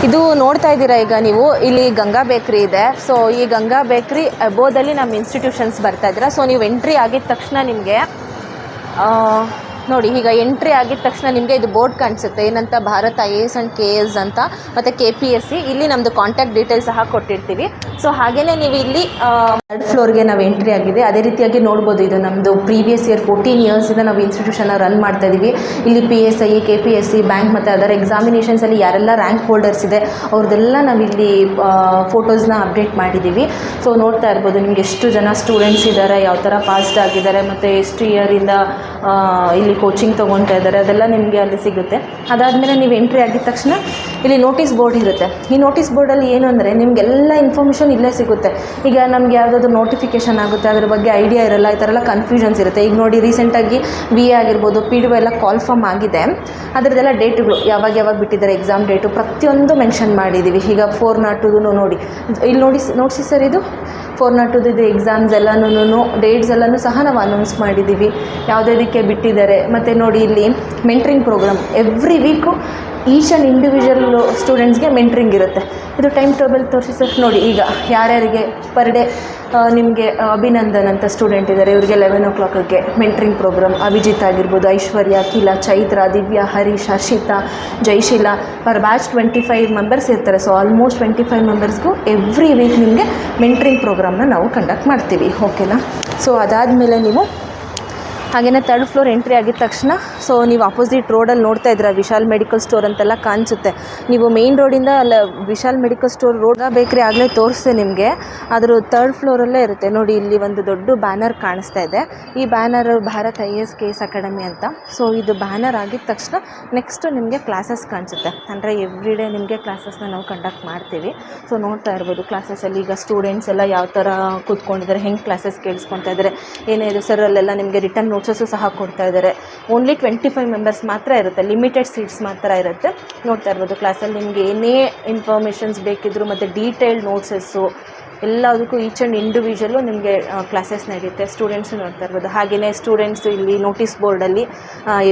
ಇದು ನೋಡ್ತಾ ಇದ್ದೀರಾ ಈಗ ನೀವು, ಇಲ್ಲಿ ಗಂಗಾ ಬೇಕ್ರಿ ಇದೆ. ಸೊ ಈ ಗಂಗಾ ಬೇಕ್ರಿ ಅಬೋದಲ್ಲಿ ನಮ್ಮ ಇನ್ಸ್ಟಿಟ್ಯೂಷನ್ಸ್ ಬರ್ತಾ ಇದ್ದೀರಾ. ಸೊ ನೀವು ಎಂಟ್ರಿ ಆಗಿದ ತಕ್ಷಣ ನಿಮಗೆ ನೋಡಿ, ಈಗ ಎಂಟ್ರಿ ಆಗಿದ ತಕ್ಷಣ ನಿಮಗೆ ಇದು ಬೋರ್ಡ್ ಕಾಣಿಸುತ್ತೆ, ಏನಂತ, ಭಾರತ್ IAS ಆ್ಯಂಡ್ KS ಅಂತ, ಮತ್ತು KPSC. ಇಲ್ಲಿ ನಮ್ಮದು ಕಾಂಟ್ಯಾಕ್ಟ್ ಡೀಟೇಲ್ಸ್ ಸಹ ಕೊಟ್ಟಿರ್ತೀವಿ. ಸೊ ಹಾಗೆಯೇ ನೀವು ಇಲ್ಲಿ 3rd ಫ್ಲೋರ್ಗೆ ನಾವು ಎಂಟ್ರಿ ಆಗಿದೆ. ಅದೇ ರೀತಿಯಾಗಿ ನೋಡ್ಬೋದು, ಇದು ನಮ್ಮದು ಪ್ರೀವಿಯಸ್ ಇಯರ್ 14 ಇಯರ್ಸಿಂದ ನಾವು ಇನ್ಸ್ಟಿಟ್ಯೂಷನ್ನ ರನ್ ಮಾಡ್ತಾ ಇದ್ದೀವಿ. ಇಲ್ಲಿ PSI, KPSC, ಬ್ಯಾಂಕ್ ಮತ್ತು ಅದರ್ ಎಕ್ಸಾಮಿನೇಷನ್ಸಲ್ಲಿ ಯಾರೆಲ್ಲ ರ್ಯಾಂಕ್ ಹೋಲ್ಡರ್ಸ್ ಇದೆ ಅವ್ರದ್ದೆಲ್ಲ ನಾವಿಲ್ಲಿ ಫೋಟೋಸ್ನ ಅಪ್ಡೇಟ್ ಮಾಡಿದ್ದೀವಿ. ಸೊ ನೋಡ್ತಾ ಇರ್ಬೋದು ನಿಮ್ಗೆ ಎಷ್ಟು ಜನ ಸ್ಟೂಡೆಂಟ್ಸ್ ಇದ್ದಾರೆ, ಯಾವ ಥರ ಪಾಸ್ಡ್ ಆಗಿದ್ದಾರೆ, ಮತ್ತು ಎಷ್ಟು ಇಯರಿಂದ ಇಲ್ಲಿ ಕೋಚಿಂಗ್ ತೊಗೊಳ್ತಾ ಇದ್ದಾರೆ, ಅದೆಲ್ಲ ನಿಮಗೆ ಅಲ್ಲಿ ಸಿಗುತ್ತೆ. ಅದಾದಮೇಲೆ ನೀವು ಎಂಟ್ರಿ ಆಗಿದ ತಕ್ಷಣ ಇಲ್ಲಿ ನೋಟಿಸ್ ಬೋರ್ಡ್ ಇರುತ್ತೆ. ಈ ನೋಟಿಸ್ ಬೋರ್ಡಲ್ಲಿ ಏನು ಅಂದರೆ ನಿಮಗೆಲ್ಲ ಇನ್ಫಾರ್ಮೇಷನ್ ಇಲ್ಲೇ ಸಿಗುತ್ತೆ. ಈಗ ನಮಗೆ ಯಾವುದಾದ್ರು ನೋಟಿಫಿಕೇಷನ್ ಆಗುತ್ತೆ, ಅದ್ರ ಬಗ್ಗೆ ಐಡಿಯಾ ಇರಲ್ಲ, ಈ ಥರ ಎಲ್ಲ ಕನ್ಫ್ಯೂಷನ್ಸ್ ಇರುತ್ತೆ. ಈಗ ನೋಡಿ, ರೀಸೆಂಟಾಗಿ VA ಆಗಿರ್ಬೋದು, PDO ಎಲ್ಲ ಕಾಲ್ ಫಾರ್ಮ್ ಆಗಿದೆ. ಅದರದ್ದೆಲ್ಲ ಡೇಟುಗಳು ಯಾವಾಗ ಬಿಟ್ಟಿದ್ದಾರೆ, ಎಕ್ಸಾಮ್ ಡೇಟು ಪ್ರತಿಯೊಂದು ಮೆನ್ಷನ್ ಮಾಡಿದ್ದೀವಿ. ಈಗ 402 ನೋಡಿ, ಇಲ್ಲಿ ನೋಡಿಸಿ ಸರ್, ಇದು 402 ಎಕ್ಸಾಮ್ಸ್ ಎಲ್ಲನೂ ಡೇಟ್ಸ್ ಎಲ್ಲನೂ ಸಹ ನಾವು ಅನೌನ್ಸ್ ಮಾಡಿದ್ದೀವಿ, ಯಾವುದಕ್ಕೆ ಬಿಟ್ಟಿದ್ದಾರೆ. ಮತ್ತು ನೋಡಿ, ಇಲ್ಲಿ mentoring programme every week each and individual ಸ್ಟೂಡೆಂಟ್ಸ್ಗೆ ಮೆಂಟ್ರಿಂಗ್ ಇರುತ್ತೆ. ಇದು ಟೈಮ್ ಟೇಬಲ್ ತೋರಿಸಿ ಸರ್. ನೋಡಿ, ಈಗ ಯಾರ್ಯಾರಿಗೆ ಪರ್ ಡೇ ನಿಮಗೆ ಅಭಿನಂದನ್ ಅಂತ ಸ್ಟೂಡೆಂಟ್ ಇದ್ದಾರೆ, ಇವರಿಗೆ 11 o'clockಗೆ ಮೆಂಟ್ರಿಂಗ್ ಪ್ರೋಗ್ರಾಮ್. ಅಭಿಜಿತ್ ಆಗಿರ್ಬೋದು, Aishwarya, Akhila, Chaitra, Divya, Harish, Harshita, Jaisheela, per batch 25 members ಇರ್ತಾರೆ. ಸೊ ಆಲ್ಮೋಸ್ಟ್ 25 ಮೆಂಬರ್ಸ್ಗೂ ಎವ್ರಿ ವೀಕ್ ನಿಮಗೆ ಮೆಂಟ್ರಿಂಗ್ ಪ್ರೋಗ್ರಾಮ್ನ ನಾವು ಕಂಡಕ್ಟ್ ಮಾಡ್ತೀವಿ. ಓಕೆನಾ? ಸೊ ಅದಾದಮೇಲೆ ನೀವು ಹಾಗೆಯೇ 3rd ಫ್ಲೋರ್ ಎಂಟ್ರಿ ಆಗಿದ ತಕ್ಷಣ, ಸೊ ನೀವು ಅಪೋಸಿಟ್ ರೋಡಲ್ಲಿ ನೋಡ್ತಾ ಇದ್ದೀರಾ, ವಿಶಾಲ್ ಮೆಡಿಕಲ್ ಸ್ಟೋರ್ ಅಂತೆಲ್ಲ ಕಾಣಿಸುತ್ತೆ. ನೀವು ಮೇಯ್ನ್ ರೋಡಿಂದ ಅಲ್ಲ, ವಿಶಾಲ್ ಮೆಡಿಕಲ್ ಸ್ಟೋರ್ ರೋಡ್ ಬೇಕ್ರಿ ಆಗಲೇ ತೋರಿಸ್ತೆ ನಿಮಗೆ, ಅದ್ರ 3rd ಫ್ಲೋರಲ್ಲೇ ಇರುತ್ತೆ. ನೋಡಿ, ಇಲ್ಲಿ ಒಂದು ದೊಡ್ಡ ಬ್ಯಾನರ್ ಕಾಣಿಸ್ತಾ ಇದೆ. ಈ banner Bharat IAS KS academy ಅಂತ. ಸೊ ಇದು ಬ್ಯಾನರ್ ಆಗಿದ ತಕ್ಷಣ ನೆಕ್ಸ್ಟು ನಿಮಗೆ ಕ್ಲಾಸಸ್ ಕಾಣಿಸುತ್ತೆ. ಅಂದರೆ ಎವ್ರಿ ಡೇ ನಿಮಗೆ ಕ್ಲಾಸಸ್ನ ನಾವು ಕಂಡಕ್ಟ್ ಮಾಡ್ತೀವಿ. ಸೊ ನೋಡ್ತಾ ಇರ್ಬೋದು ಕ್ಲಾಸಸಲ್ಲಿ ಈಗ ಸ್ಟೂಡೆಂಟ್ಸ್ ಎಲ್ಲ ಯಾವ ಥರ ಕೂತ್ಕೊಂಡಿದ್ದಾರೆ, ಹೆಂಗೆ ಕ್ಲಾಸಸ್ ಕೇಳಿಸ್ಕೊತಾ ಇದ್ದಾರೆ, ಏನೇ ಇದು ಸರ್ ಅಲ್ಲೆಲ್ಲ ನಿಮಗೆ ರಿಟರ್ನ್ ನೋಟ್ಸಸ್ಸು ಸಹ ಕೊಡ್ತಾ ಇದ್ದಾರೆ. ಓನ್ಲಿ 25 ಮೆಂಬರ್ಸ್ ಮಾತ್ರ ಇರುತ್ತೆ, ಲಿಮಿಟೆಡ್ ಸೀಟ್ಸ್ ಮಾತ್ರ ಇರುತ್ತೆ. ನೋಡ್ತಾ ಇರ್ಬೋದು ಕ್ಲಾಸಲ್ಲಿ ನಿಮಗೆ ಏನೇ ಇನ್ಫಾರ್ಮೇಷನ್ಸ್ ಬೇಕಿದ್ರು ಮತ್ತು ಡೀಟೇಲ್ಡ್ ನೋಟ್ಸಸ್ಸು ಎಲ್ಲದಕ್ಕೂ ಈಚ್ ಆ್ಯಂಡ್ ಇಂಡಿವಿಜುವಲ್ಲು ನಿಮಗೆ ಕ್ಲಾಸಸ್ ನಡೆಯುತ್ತೆ. ಸ್ಟೂಡೆಂಟ್ಸು ನೋಡ್ತಾ ಇರ್ಬೋದು. ಹಾಗೆಯೇ ಸ್ಟೂಡೆಂಟ್ಸು ಇಲ್ಲಿ ನೋಟಿಸ್ ಬೋರ್ಡಲ್ಲಿ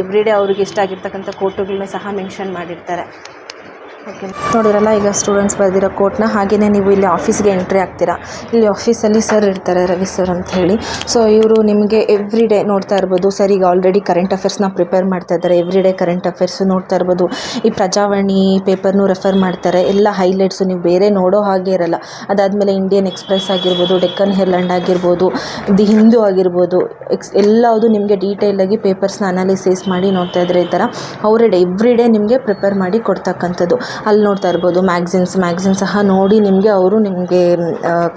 ಎವ್ರಿ ಡೇ ಅವ್ರಿಗೆ ಇಷ್ಟ ಆಗಿರ್ತಕ್ಕಂಥ ಕೋಟುಗಳನ್ನ ಸಹ ಮೆನ್ಷನ್ ಮಾಡಿರ್ತಾರೆ. ಓಕೆ, ನೋಡಿರಲ್ಲ ಈಗ ಸ್ಟೂಡೆಂಟ್ಸ್ ಬರೆದಿರೋ ಕೋಟ್ನ. ಹಾಗೆಯೇ ನೀವು ಇಲ್ಲಿ ಆಫೀಸ್ಗೆ ಎಂಟ್ರಿ ಆಗ್ತೀರಾ. ಇಲ್ಲಿ ಆಫೀಸಲ್ಲಿ ಸರ್ ಇರ್ತಾರೆ, ರವಿ ಸರ್ ಅಂತ ಹೇಳಿ. ಸೊ ಇವರು ನಿಮಗೆ ಎವ್ರಿ ಡೇ ನೋಡ್ತಾ ಇರ್ಬೋದು. ಸರ್ ಈಗ ಆಲ್ರೆಡಿ ಕರೆಂಟ್ ಅಫೇರ್ಸ್ನ ಪ್ರಿಪೇರ್ ಮಾಡ್ತಾ ಇದ್ದಾರೆ. ಎವ್ರಿ ಡೇ ಕರೆಂಟ್ ಅಫೇರ್ಸು ನೋಡ್ತಾ ಇರ್ಬೋದು. ಈ ಪ್ರಜಾವಾಣಿ ಪೇಪರ್ನು ರೆಫರ್ ಮಾಡ್ತಾರೆ. ಎಲ್ಲ ಹೈಲೈಟ್ಸು ನೀವು ಬೇರೆ ನೋಡೋ ಹಾಗೆ ಇರಲ್ಲ. ಅದಾದಮೇಲೆ ಇಂಡಿಯನ್ ಎಕ್ಸ್ಪ್ರೆಸ್ ಆಗಿರ್ಬೋದು, ಡೆಕ್ಕನ್ ಹೆರ್ಲ್ಯಾಂಡ್ ಆಗಿರ್ಬೋದು, ದಿ ಹಿಂದೂ ಆಗಿರ್ಬೋದು, ಎಲ್ಲವುದು ನಿಮಗೆ ಡೀಟೇಲಾಗಿ ಪೇಪರ್ಸ್ನ ಅನಾಲಿಸಿಸ್ ಮಾಡಿ ನೋಡ್ತಾ ಇದ್ದಾರೆ. ಈ ಥರ ಅವರೇ ಎವ್ರಿ ಡೇ ನಿಮಗೆ ಪ್ರಿಪೇರ್ ಮಾಡಿ ಕೊಡ್ತಕ್ಕಂಥದ್ದು. ಅಲ್ಲಿ ನೋಡ್ತಾ ಇರ್ಬೋದು ಮ್ಯಾಗ್ಝಿನ್ ಸಹ ನೋಡಿ ಅವರು ನಿಮಗೆ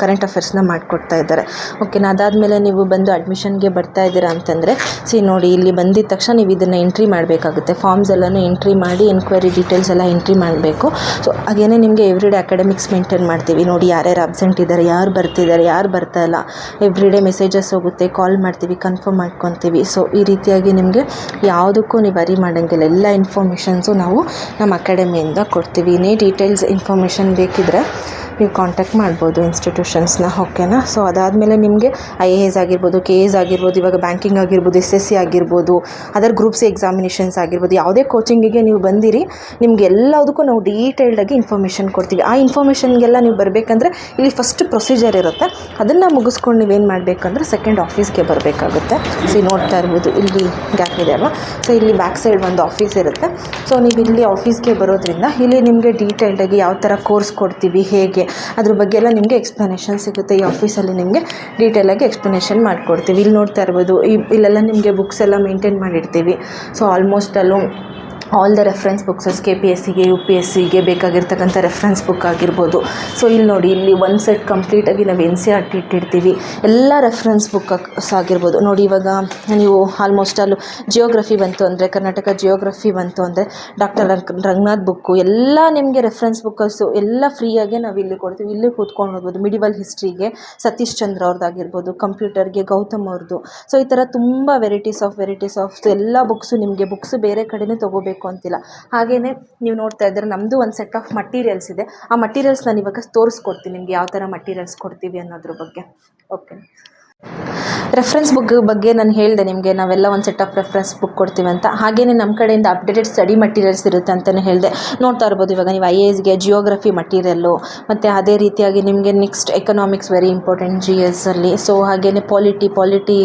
ಕರೆಂಟ್ ಅಫೇರ್ಸ್ನ ಮಾಡಿಕೊಡ್ತಾ ಇದ್ದಾರೆ. ಓಕೆನಾ? ಅದಾದಮೇಲೆ ನೀವು ಬಂದು ಅಡ್ಮಿಷನ್ಗೆ ಬರ್ತಾ ಇದ್ದೀರಾ ಅಂತಂದರೆ ನೋಡಿ, ಇಲ್ಲಿ ಬಂದಿದ್ದ ತಕ್ಷಣ ನೀವು ಇದನ್ನು ಎಂಟ್ರಿ ಮಾಡಬೇಕಾಗುತ್ತೆ. ಫಾರ್ಮ್ಸ್ ಎಲ್ಲನೂ ಎಂಟ್ರಿ ಮಾಡಿ ಎನ್ಕ್ವೈರಿ ಡೀಟೇಲ್ಸ್ ಎಲ್ಲ ಎಂಟ್ರಿ ಮಾಡಬೇಕು. ಸೊ ಹಾಗೇನೇ ನಿಮಗೆ ಎವ್ರಿ ಡೇ ಅಕಾಡೆಮಿಕ್ಸ್ ಮೇಂಟೈನ್ ಮಾಡ್ತೀವಿ. ನೋಡಿ, ಯಾರ್ಯಾರು ಅಬ್ಸೆಂಟ್ ಇದ್ದಾರೆ, ಯಾರು ಬರ್ತಿದ್ದಾರೆ, ಯಾರು ಬರ್ತಾ ಇಲ್ಲ, ಎವ್ರಿ ಡೇ ಮೆಸೇಜಸ್ ಹೋಗುತ್ತೆ, ಕಾಲ್ ಮಾಡ್ತೀವಿ, ಕನ್ಫರ್ಮ್ ಮಾಡ್ಕೊತೀವಿ. ಸೊ ಈ ರೀತಿಯಾಗಿ ನಿಮಗೆ ಯಾವುದಕ್ಕೂ ನೀವು ವರಿ ಮಾಡೋಂಗಿಲ್ಲ. ಎಲ್ಲ ಇನ್ಫಾರ್ಮೇಷನ್ಸು ನಾವು ನಮ್ಮ ಅಕಾಡೆಮಿಯಿಂದ ಕೊಡ್ತೀವಿ. ಏನೇ ಡೀಟೇಲ್ಸ್ ಇನ್ಫಾರ್ಮೇಷನ್ ಬೇಕಿದ್ದರೆ ನೀವು ಕಾಂಟ್ಯಾಕ್ಟ್ ಮಾಡ್ಬೋದು ಇನ್ಸ್ಟಿಟ್ಯೂಷನ್ಸ್ನ. ಓಕೆನಾ? ಸೊ ಅದಾದಮೇಲೆ ನಿಮಗೆ IAS ಆಗಿರ್ಬೋದು, KS ಆಗಿರ್ಬೋದು, ಇವಾಗ ಬ್ಯಾಂಕಿಂಗ್ ಆಗಿರ್ಬೋದು, SSC ಆಗಿರ್ಬೋದು, ಅದರ್ ಗ್ರೂಪ್ಸ್ ಎಕ್ಸಾಮಿನೇಷನ್ಸ್ ಆಗಿರ್ಬೋದು, ಯಾವುದೇ ಕೋಚಿಂಗಿಗೆ ನೀವು ಬಂದಿರಿ, ನಿಮ್ಗೆ ಎಲ್ಲದಕ್ಕೂ ನಾವು ಡೀಟೇಲ್ಡಾಗಿ ಇನ್ಫಾರ್ಮೇಷನ್ ಕೊಡ್ತೀವಿ. ಆ ಇನ್ಫಾರ್ಮೇಷನ್ಗೆಲ್ಲ ನೀವು ಬರಬೇಕಂದ್ರೆ ಇಲ್ಲಿ ಫಸ್ಟ್ ಪ್ರೊಸೀಜರ್ ಇರುತ್ತೆ. ಅದನ್ನು ಮುಗಿಸ್ಕೊಂಡು ನೀವೇನು ಮಾಡಬೇಕಂದ್ರೆ ಸೆಕೆಂಡ್ ಆಫೀಸ್ಗೆ ಬರಬೇಕಾಗುತ್ತೆ. ಸೊ ನೋಡ್ತಾ ಇರ್ಬೋದು, ಇಲ್ಲಿ ಗ್ಯಾಪ್ ಇದೆ ಅಲ್ವಾ? ಸೊ ಇಲ್ಲಿ ಬ್ಯಾಕ್ ಸೈಡ್ ಒಂದು ಆಫೀಸ್ ಇರುತ್ತೆ. ಸೊ ನೀವು ಇಲ್ಲಿ ಆಫೀಸ್ಗೆ ಬರೋದ್ರಿಂದ ಇಲ್ಲಿ ನಿಮಗೆ ಡೀಟೇಲ್ಡಾಗಿ ಯಾವ ಥರ ಕೋರ್ಸ್ ಕೊಡ್ತೀವಿ, ಹೇಗೆ ಅದ್ರ ಬಗ್ಗೆ ಎಲ್ಲ ನಿಮಗೆ ಎಕ್ಸ್ಪ್ಲನೇಷನ್ ಸಿಗುತ್ತೆ. ಈ ಆಫೀಸಲ್ಲಿ ನಿಮಗೆ ಡೀಟೇಲಾಗಿ ಎಕ್ಸ್ಪ್ಲನೇಷನ್ ಮಾಡಿಕೊಡ್ತೀವಿ. ಇಲ್ಲಿ ನೋಡ್ತಾ ಇರ್ಬೋದು, ಇಲ್ಲೆಲ್ಲ ನಿಮಗೆ ಬುಕ್ಸ್ ಎಲ್ಲ ಮೇಂಟೈನ್ ಮಾಡಿರ್ತೀವಿ. So almost all the reference books KPSCಗೆ UPSCಗೆ ಬೇಕಾಗಿರ್ತಕ್ಕಂಥ ರೆಫರೆನ್ಸ್ ಬುಕ್ ಆಗಿರ್ಬೋದು. ಸೊ ಇಲ್ಲಿ ನೋಡಿ, ಇಲ್ಲಿ ಒಂದು ಸೆಟ್ ಕಂಪ್ಲೀಟಾಗಿ ನಾವು NCERT ಇಟ್ಟಿರ್ತೀವಿ. ಎಲ್ಲ ರೆಫರೆನ್ಸ್ ಬುಕ್ಸ್ ಆಗಿರ್ಬೋದು. ನೋಡಿ, ಇವಾಗ ನೀವು ಆಲ್ಮೋಸ್ಟ್ ಜಿಯೋಗ್ರಫಿ ಬಂತು ಅಂದರೆ, ಕರ್ನಾಟಕ ಜಿಯೋಗ್ರಫಿ ಬಂತು ಅಂದರೆ ಡಾಕ್ಟರ್ ರಂಗನಾಥ್ ಬುಕ್ಕು ಎಲ್ಲ ನಿಮಗೆ ರೆಫರೆನ್ಸ್ ಬುಕ್ಕಸ್ಸು ಎಲ್ಲ ಫ್ರೀಯಾಗೆ ನಾವು ಇಲ್ಲಿ ಕೊಡ್ತೀವಿ. ಇಲ್ಲಿ ಕೂತ್ಕೊಂಡು ಓದ್ಬೋದು. ಮಿಡಿವಲ್ ಹಿಸ್ಟ್ರಿಗೆ ಸತೀಶ್ ಚಂದ್ರ ಅವ್ರದ್ದಾಗಿರ್ಬೋದು, ಕಂಪ್ಯೂಟರ್ಗೆ ಗೌತಮ್ ಅವ್ರದ್ದು. ಸೊ ಈ ಥರ ತುಂಬ ವೆರೈಟೀಸ್ ಆಫ್ ಎಲ್ಲ ಬುಕ್ಸು ನಿಮಗೆ ಬುಕ್ಸು ಬೇರೆ ಕಡೆಯೂ ತೊಗೋಬೇಕು ಅಂತಿಲ್ಲ. ಹಾಗೆಯೇ ನೀವು ನೋಡ್ತಾ ಇದ್ದರೆ ನಮ್ಮದು ಒಂದು ಸೆಟ್ ಆಫ್ ಮಟೀರಿಯಲ್ಸ್ ಇದೆ. ಆ ಮಟೀರಿಯಲ್ಸ್ ನಾನು ಇವಾಗ ತೋರಿಸ್ಕೊಡ್ತೀನಿ ನಿಮಗೆ ಯಾವ ಥರ ಮಟೀರಿಯಲ್ಸ್ ಕೊಡ್ತೀವಿ ಅನ್ನೋದ್ರ ಬಗ್ಗೆ. ಓಕೆ. ರೆಫರೆನ್ಸ್ ಬುಕ್ ಬಗ್ಗೆ ನಾನು ಹೇಳಿದೆ ನಿಮಗೆ, ನಾವೆಲ್ಲ ಒಂದು ಸೆಟ್ ಆಫ್ ರೆಫರೆನ್ಸ್ ಬುಕ್ ಕೊಡ್ತೀವಿ ಅಂತ. ಹಾಗೆಯೇ ನಮ್ಮ ಕಡೆಯಿಂದ ಅಪ್ಡೇಟೆಡ್ ಸ್ಟಡಿ ಮಟೀರಿಯಲ್ಸ್ ಇರುತ್ತೆ ಅಂತಲೇ ಹೇಳಿದೆ. ನೋಡ್ತಾ ಇರ್ಬೋದು ಇವಾಗ ನೀವು IASಗೆ ಜಿಯೋಗ್ರಫಿ ಮಟೀರಿಯಲ್ಲು, ಮತ್ತು ಅದೇ ರೀತಿಯಾಗಿ ನಿಮಗೆ next economics very important GS ಅಲ್ಲಿ. ಸೊ ಹಾಗೆಯೇ ಪಾಲಿಟಿ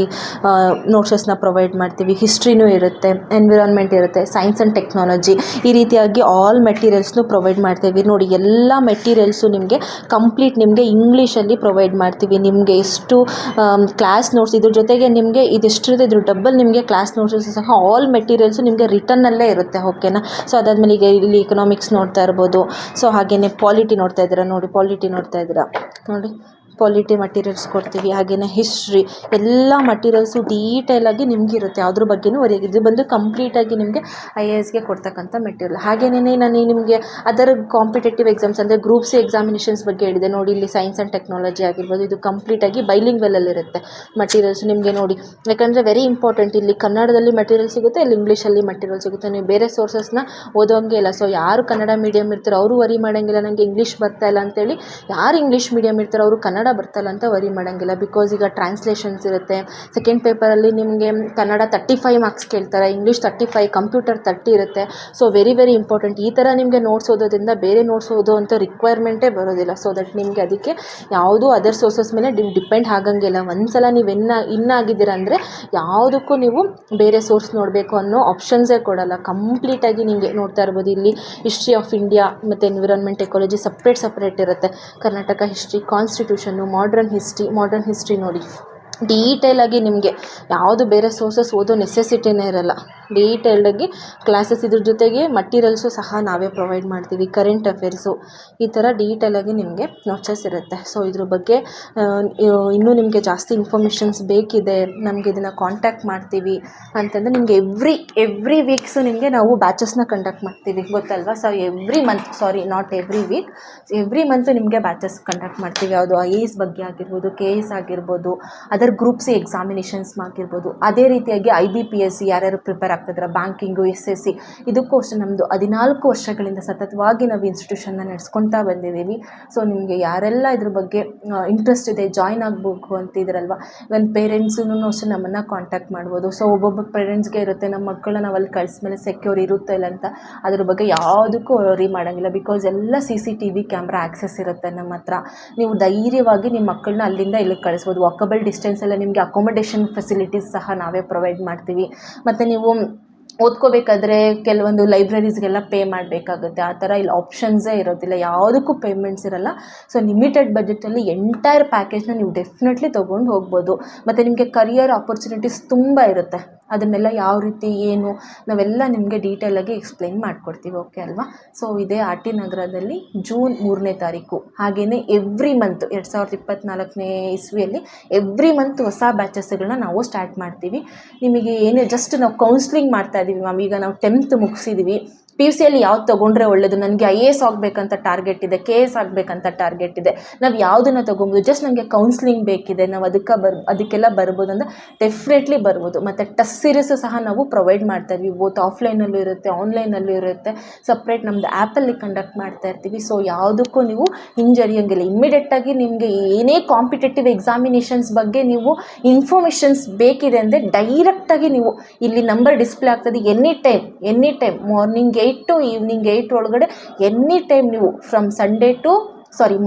ನೋಟ್ಸಸ್ನ ಪ್ರೊವೈಡ್ ಮಾಡ್ತೀವಿ. ಹಿಸ್ಟ್ರಿನೂ ಇರುತ್ತೆ, ಎನ್ವಿರಾನ್ಮೆಂಟ್ ಇರುತ್ತೆ, ಸೈನ್ಸ್ ಆ್ಯಂಡ್ ಟೆಕ್ನಾಲಜಿ, ಈ ರೀತಿಯಾಗಿ ಆಲ್ ಮೆಟೀರಿಯಲ್ಸ್ನು ಪ್ರೊವೈಡ್ ಮಾಡ್ತೀವಿ. ನೋಡಿ ಎಲ್ಲ ಮೆಟೀರಿಯಲ್ಸು ನಿಮಗೆ ಕಂಪ್ಲೀಟ್ ನಿಮಗೆ ಇಂಗ್ಲೀಷಲ್ಲಿ ಪ್ರೊವೈಡ್ ಮಾಡ್ತೀವಿ. ನಿಮಗೆ ಎಷ್ಟು ಕ್ಲಾಸ್ ನೋಟ್ಸ್, ಇದ್ರ ಜೊತೆಗೆ ನಿಮಗೆ ಇದಿಷ್ಟಿರುತ್ತೆ, ಇದ್ರ ಡಬಲ್ ನಿಮಗೆ ಕ್ಲಾಸ್ ನೋಟ್ಸು ಸಹ ಆಲ್ ಮೆಟೀರಿಯಲ್ಸು ನಿಮಗೆ ರಿಟರ್ನಲ್ಲೇ ಇರುತ್ತೆ. ಓಕೆನಾ. ಸೊ ಅದಾದಮೇಲೆ ಈಗ ಇಲ್ಲಿ ಎಕನಾಮಿಕ್ಸ್ ನೋಡ್ತಾ ಇರ್ಬೋದು. ಸೊ ಹಾಗೆಯೇ ಪಾಲಿಟಿ ನೋಡ್ತಾ ಇದ್ದೀರಾ ನೋಡಿ, ಪಾಲಿಟಿ ನೋಡ್ತಾ ಇದ್ದೀರಾ ನೋಡಿ, ಪಾಲಿಟಿ ಮಟೀರಿಯಲ್ಸ್ ಕೊಡ್ತೀವಿ. ಹಾಗೆಯೇ ಹಿಸ್ಟ್ರಿ ಎಲ್ಲ ಮಟೀರಿಯಲ್ಸು ಡೀಟೇಲಾಗಿ ನಿಮಗಿರುತ್ತೆ, ಯಾವುದ್ರ ಬಗ್ಗೆನೂ ಇದು ಬಂದು ಕಂಪ್ಲೀಟಾಗಿ ನಿಮಗೆ IASಗೆ ಕೊಡ್ತಕ್ಕಂಥ ಮೆಟೀರಿಯಲ್. ಹಾಗೆಯೇ ನಾನು ನಿಮಗೆ ಅದರ್ ಕಾಂಪಿಟೇಟಿವ್ ಎಕ್ಸಾಮ್ಸ್ ಅಂದರೆ ಗ್ರೂಪ್ C ಎಕ್ಸಾಮಿನೇಷನ್ಸ್ ಬಗ್ಗೆ ಹೇಳಿದೆ ನೋಡಿ. ಇಲ್ಲಿ ಸೈನ್ಸ್ ಆ್ಯಂಡ್ ಟೆಕ್ನಾಲಜಿ ಆಗಿರ್ಬೋದು, ಇದು ಕಂಪ್ಲೀಟಾಗಿ ಬೈಲಿಂಗ್ವಲಲ್ಲಿರುತ್ತೆ ಮಟೀರಿಯಲ್ಸ್ ನಿಮಗೆ ನೋಡಿ. ಯಾಕಂದರೆ ವೆರಿ ಇಂಪಾರ್ಟೆಂಟ್, ಇಲ್ಲಿ ಕನ್ನಡದಲ್ಲಿ ಮಟೀರಿಯಲ್ ಸಿಗುತ್ತೆ, ಇಲ್ಲಿ ಇಂಗ್ಲೀಷಲ್ಲಿ ಮಟೀರಿಯಲ್ ಸಿಗುತ್ತೆ. ನೀವು ಬೇರೆ ಸೋರ್ಸಸ್ನ ಓದೋಂಗೆ ಇಲ್ಲ. ಸೊ ಯಾರು ಕನ್ನಡ ಮೀಡಿಯಮ್ ಇರ್ತಾರೋ ಅವರು ವರಿ ಮಾಡೋಂಗಿಲ್ಲ, ನನಗೆ ಇಂಗ್ಲೀಷ್ ಬರ್ತಾ ಇಲ್ಲ ಅಂತೇಳಿ. ಯಾರು ಇಂಗ್ಲೀಷ್ ಮೀಡಿಯಮ್ ಇರ್ತಾರೋ ಅವರು ಕನ್ನಡ ಬರ್ತಾಯಿಲ್ಲ ಅಂತ ವರಿ ಮಾಡೋಂಗಿಲ್ಲ. ಬಿಕಾಸ್ ಈಗ ಟ್ರಾನ್ಸ್ಲೇಷನ್ಸ್ ಇರುತ್ತೆ. ಸೆಕೆಂಡ್ ಪೇಪರಲ್ಲಿ ನಿಮಗೆ ಕನ್ನಡ 35 ಮಾರ್ಕ್ಸ್ ಕೇಳ್ತಾರೆ, ಇಂಗ್ಲೀಷ್ 35, ಕಂಪ್ಯೂಟರ್ 30 ಇರುತ್ತೆ. So very important. ಈ ಥರ ನಿಮಗೆ ನೋಟ್ಸ್ ಓದೋದ್ರಿಂದ ಬೇರೆ ನೋಟ್ಸ್ ಓದೋ ಅಂಥ ರಿಕ್ವೈರ್ಮೆಂಟೇ ಬರೋದಿಲ್ಲ. ಸೊ ದಟ್ ನಿಮಗೆ ಅದಕ್ಕೆ ಯಾವುದೂ ಅದರ್ ಸೋರ್ಸಸ್ ಮೇಲೆ ಡಿಪೆಂಡ್ ಆಗಂಗಿಲ್ಲ. ಒಂದ್ಸಲ ನೀವು ಇನ್ನಾಗಿದ್ದೀರ ಅಂದರೆ ಯಾವುದಕ್ಕೂ ನೀವು ಬೇರೆ ಸೋರ್ಸ್ ನೋಡಬೇಕು ಅನ್ನೋ ಆಪ್ಷನ್ಸೇ ಕೊಡಲ್ಲ. ಕಂಪ್ಲೀಟಾಗಿ ನಿಮಗೆ ನೋಡ್ತಾ ಇರ್ಬೋದು, ಇಲ್ಲಿ ಹಿಸ್ಟ್ರಿ ಆಫ್ ಇಂಡಿಯಾ ಮತ್ತು ಎನ್ವಿರಾನ್ಮೆಂಟ್ ಎಕಾಲಜಿ ಸಪ್ರೇಟ್ ಇರುತ್ತೆ. Karnataka history, constitution, modern history ನೋಡಿ ಡೀಟೇಲಾಗಿ ನಿಮಗೆ ಯಾವುದು ಬೇರೆ ಸೋರ್ಸಸ್ ಓದೋ ನೆಸೆಸಿಟಿನೇ ಇರಲ್ಲ. ಡೀಟೇಲ್ಡಾಗಿ ಕ್ಲಾಸಸ್, ಇದ್ರ ಜೊತೆಗೆ ಮಟೀರಿಯಲ್ಸು ಸಹ ನಾವೇ ಪ್ರೊವೈಡ್ ಮಾಡ್ತೀವಿ. ಕರೆಂಟ್ ಅಫೇರ್ಸು ಈ ಥರ ಡೀಟೇಲಾಗಿ ನಿಮಗೆ ನೋಟ್ಸಸ್ ಇರುತ್ತೆ. ಸೊ ಇದ್ರ ಬಗ್ಗೆ ಇನ್ನೂ ನಿಮಗೆ ಜಾಸ್ತಿ ಇನ್ಫಾರ್ಮೇಷನ್ಸ್ ಬೇಕಿದೆ, ನಮಗೆ ಇದನ್ನು ಕಾಂಟ್ಯಾಕ್ಟ್ ಮಾಡ್ತೀವಿ ಅಂತಂದರೆ ನಿಮಗೆ ಎವ್ರಿ ವೀಕ್ಸು ನಿಮಗೆ ನಾವು ಬ್ಯಾಚಸ್ನ ಕಂಡಕ್ಟ್ ಮಾಡ್ತೀವಿ, ಗೊತ್ತಲ್ವಾ. So not every week, every month ನಿಮಗೆ ಬ್ಯಾಚಸ್ ಕಂಡಕ್ಟ್ ಮಾಡ್ತೀವಿ. ಯಾವುದು IAS ಬಗ್ಗೆ ಆಗಿರ್ಬೋದು, KS ಆಗಿರ್ಬೋದು, ಅದರ್ ಗ್ರೂಪ್ C ಎಕ್ಸಾಮಿನೇಷನ್ಸ್ ಆಗಿರ್ಬೋದು. ಅದೇ ರೀತಿಯಾಗಿ IBPS ಯಾರ್ಯಾರು ಪ್ರಿಪೇರ್ ಆಗ್ತಿದ್ದಾರೆ, ಬ್ಯಾಂಕಿಂಗು, SSC, ಇದಕ್ಕೂ ಅಷ್ಟೇ ನಮ್ಮದು 14 ವರ್ಷಗಳಿಂದ ಸತತವಾಗಿ ನಾವು ಇನ್ಸ್ಟಿಟ್ಯೂಷನ್ನ ನಡೆಸ್ಕೊಳ್ತಾ ಬಂದಿದ್ದೀವಿ. ಸೊ ನಿಮಗೆ ಯಾರೆಲ್ಲ ಇದ್ರ ಬಗ್ಗೆ ಇಂಟ್ರೆಸ್ಟ್ ಇದೆ, ಜಾಯ್ನ್ ಆಗಬೇಕು ಅಂತಿದ್ರಲ್ವ, ಇವನ್ ಪೇರೆಂಟ್ಸೂ ಅಷ್ಟೇ ನಮ್ಮನ್ನು ಕಾಂಟ್ಯಾಕ್ಟ್ ಮಾಡ್ಬೋದು. ಸೊ ಒಬ್ಬೊಬ್ಬ ಪೇರೆಂಟ್ಸ್ಗೆ ಇರುತ್ತೆ, ನಮ್ಮ ಮಕ್ಕಳನ್ನ ನಾವು ಅಲ್ಲಿ ಕಳಿಸ್ಮೇಲೆ ಸೆಕ್ಯೂರ್ ಇರುತ್ತೆ ಇಲ್ಲ ಅಂತ. ಅದ್ರ ಬಗ್ಗೆ ಯಾವುದಕ್ಕೂ ವರಿ ಮಾಡೋಂಗಿಲ್ಲ. ಬಿಕಾಸ್ ಎಲ್ಲ CCTV ಕ್ಯಾಮ್ರಾ ಆ್ಯಕ್ಸೆಸ್ ಇರುತ್ತೆ ನಮ್ಮ ಹತ್ರ. ನೀವು ಧೈರ್ಯವಾಗಿ ನಿಮ್ಮ ಮಕ್ಕಳನ್ನ ಅಲ್ಲಿಂದ ಇಲ್ಲಿಗೆ ಕಳಿಸ್ಬೋದು. ವಾಕಬಲ್ ಡಿಸ್ಟೆನ್ಸ್ ಎಲ್ಲ ನಿಮಗೆ ಅಕೊಮಡೇಷನ್ ಫೆಸಿಲಿಟೀಸ್ ಸಹ ನಾವೇ ಪ್ರೊವೈಡ್ ಮಾಡ್ತೀವಿ. ಮತ್ತು ನೀವು ಓದ್ಕೋಬೇಕಾದ್ರೆ ಕೆಲವೊಂದು ಲೈಬ್ರರೀಸ್ಗೆಲ್ಲ ಪೇ ಮಾಡಬೇಕಾಗುತ್ತೆ. ಆ ಥರ ಇಲ್ಲಿ ಆಪ್ಷನ್ಸೇ ಇರೋದಿಲ್ಲ, ಯಾವುದಕ್ಕೂ ಪೇಮೆಂಟ್ಸ್ ಇರೋಲ್ಲ. ಸೊ ಲಿಮಿಟೆಡ್ ಬಜೆಟಲ್ಲಿ ಎಂಟೈರ್ ಪ್ಯಾಕೇಜ್ನ ನೀವು ಡೆಫಿನೆಟ್ಲಿ ತೊಗೊಂಡು ಹೋಗ್ಬೋದು. ಮತ್ತು ನಿಮಗೆ ಕರಿಯರ್ ಆಪರ್ಚುನಿಟೀಸ್ ತುಂಬ ಇರುತ್ತೆ. ಅದನ್ನೆಲ್ಲ ಯಾವ ರೀತಿ ಏನು ನಾವೆಲ್ಲ ನಿಮಗೆ ಡೀಟೇಲಾಗಿ ಎಕ್ಸ್ಪ್ಲೈನ್ ಮಾಡಿಕೊಡ್ತೀವಿ. ಓಕೆ ಅಲ್ವಾ. ಸೊ ಇದೇ RT ನಗರದಲ್ಲಿ ಜೂನ್ 3ನೇ ತಾರೀಕು. ಹಾಗೆಯೇ ಎವ್ರಿ ಮಂತ್ 2024ನೇ ಇಸ್ವಿಯಲ್ಲಿ ಎವ್ರಿ ಮಂತ್ ಹೊಸ ಬ್ಯಾಚಸ್ಗಳನ್ನ ನಾವು ಸ್ಟಾರ್ಟ್ ಮಾಡ್ತೀವಿ. ನಿಮಗೆ ಏನೇ ಜಸ್ಟ್ ನಾವು ಕೌನ್ಸ್ಲಿಂಗ್ ಮಾಡ್ತಾ ಇದ್ದೀವಿ ಮ್ಯಾಮ್. ಈಗ ನಾವು 10th ಮುಗಿಸಿದ್ವಿ, PUCಯಲ್ಲಿ ಯಾವ್ದು ತೊಗೊಂಡ್ರೆ ಒಳ್ಳೆಯದು, ನನಗೆ IAS ಆಗಬೇಕಂತ ಟಾರ್ಗೆಟ್ ಇದೆ, KS ಆಗಬೇಕಂತ ಟಾರ್ಗೆಟ್ ಇದೆ, ನಾವು ಯಾವುದನ್ನು ತೊಗೊಬೋದು, ಜಸ್ಟ್ ನನಗೆ ಕೌನ್ಸ್ಲಿಂಗ್ ಬೇಕಿದೆ, ನಾವು ಅದಕ್ಕೆಲ್ಲ ಬರ್ಬೋದು ಅಂದರೆ ಡೆಫಿನೆಟ್ಲಿ ಬರ್ಬೋದು. ಮತ್ತು ಟೆಸ್ಟ್ ಸೀರೀಸು ಸಹ ನಾವು ಪ್ರೊವೈಡ್ ಮಾಡ್ತಾ ಇದ್ವಿ. ಬೋತ್ ಆಫ್ಲೈನಲ್ಲೂ ಇರುತ್ತೆ, ಆನ್ಲೈನಲ್ಲೂ ಇರುತ್ತೆ. ಸಪ್ರೇಟ್ ನಮ್ಮದು ಆ್ಯಪಲ್ಲಿ ಕಂಡಕ್ಟ್ ಮಾಡ್ತಾ ಇರ್ತೀವಿ. ಸೊ ಯಾವುದಕ್ಕೂ ನೀವು ಹಿಂಜರಿಯೋಂಗಿಲ್ಲ. ಇಮ್ಮಿಡಿಯೇಟಾಗಿ ನಿಮಗೆ ಏನೇ ಕಾಂಪಿಟೇಟಿವ್ ಎಕ್ಸಾಮಿನೇಷನ್ಸ್ ಬಗ್ಗೆ ನೀವು ಇನ್ಫಾರ್ಮೇಷನ್ಸ್ ಬೇಕಿದೆ ಅಂದರೆ ಡೈರೆಕ್ಟಾಗಿ ನೀವು ಇಲ್ಲಿ ನಂಬರ್ ಡಿಸ್ಪ್ಲೇ ಆಗ್ತದೆ. Any time morning 8 to evening 8 ಒಳಗಡೆ ಎನಿ ಟೈಮ್ ನೀವು from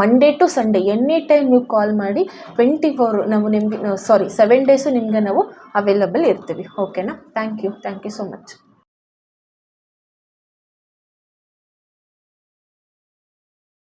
Monday to Sunday any time ನೀವು ಕಾಲ್ ಮಾಡಿ 24 ನಾವು ನಿಮಗೆ 7 ಡೇಸು ನಿಮಗೆ ನಾವು ಅವೈಲಬಲ್ ಇರ್ತೀವಿ. ಓಕೆನಾ. Thank you so much.